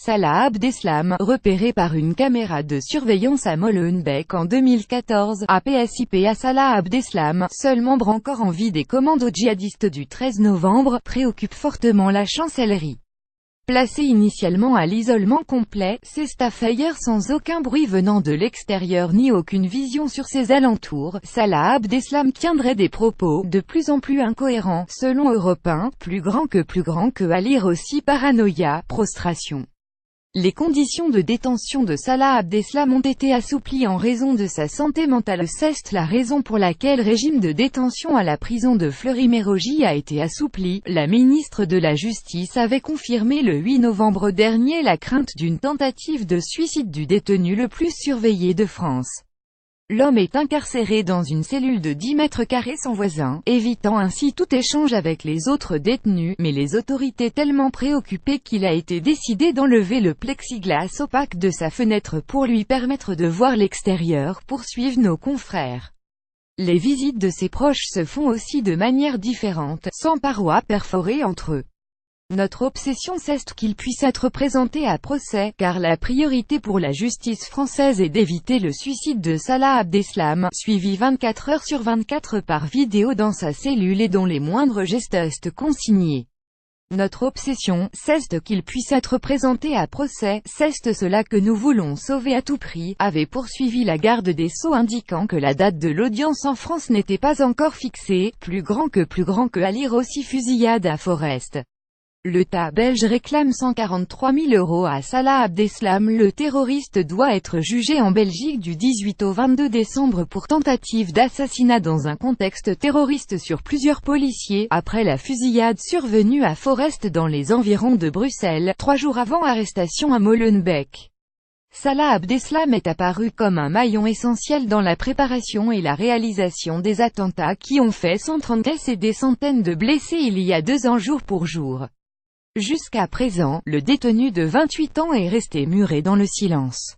Salah Abdeslam, repéré par une caméra de surveillance à Molenbeek en 2014, APSIP à Salah Abdeslam, seul membre encore en vie des commandos djihadistes du 13 novembre, préoccupe fortement la chancellerie. Placé initialement à l'isolement complet, ses staffs ailleurs sans aucun bruit venant de l'extérieur ni aucune vision sur ses alentours, Salah Abdeslam tiendrait des propos de plus en plus incohérents, selon Europe 1, plus grand que à lire aussi paranoïa, prostration. Les conditions de détention de Salah Abdeslam ont été assouplies en raison de sa santé mentale. C'est la raison pour laquelle le régime de détention à la prison de Fleury-Mérogis a été assoupli. La ministre de la Justice avait confirmé le 8 novembre dernier la crainte d'une tentative de suicide du détenu le plus surveillé de France. L'homme est incarcéré dans une cellule de 10 mètres carrés sans voisin, évitant ainsi tout échange avec les autres détenus, mais les autorités tellement préoccupées qu'il a été décidé d'enlever le plexiglas opaque de sa fenêtre pour lui permettre de voir l'extérieur, poursuivent nos confrères. Les visites de ses proches se font aussi de manière différente, sans parois perforées entre eux. Notre obsession c'est qu'il puisse être présenté à procès, car la priorité pour la justice française est d'éviter le suicide de Salah Abdeslam, suivi 24 heures sur 24 par vidéo dans sa cellule et dont les moindres gestes restent consignés. Notre obsession, c'est qu'il puisse être présenté à procès, c'est cela que nous voulons sauver à tout prix, avait poursuivi la garde des Sceaux indiquant que la date de l'audience en France n'était pas encore fixée, plus grand que à lire aussi fusillade à Forest. L'État belge réclame 143 000 € à Salah Abdeslam. Le terroriste doit être jugé en Belgique du 18 au 22 décembre pour tentative d'assassinat dans un contexte terroriste sur plusieurs policiers, après la fusillade survenue à Forest dans les environs de Bruxelles, 3 jours avant arrestation à Molenbeek. Salah Abdeslam est apparu comme un maillon essentiel dans la préparation et la réalisation des attentats qui ont fait 130 décès et des centaines de blessés il y a 2 ans jour pour jour. Jusqu'à présent, le détenu de 28 ans est resté muré dans le silence.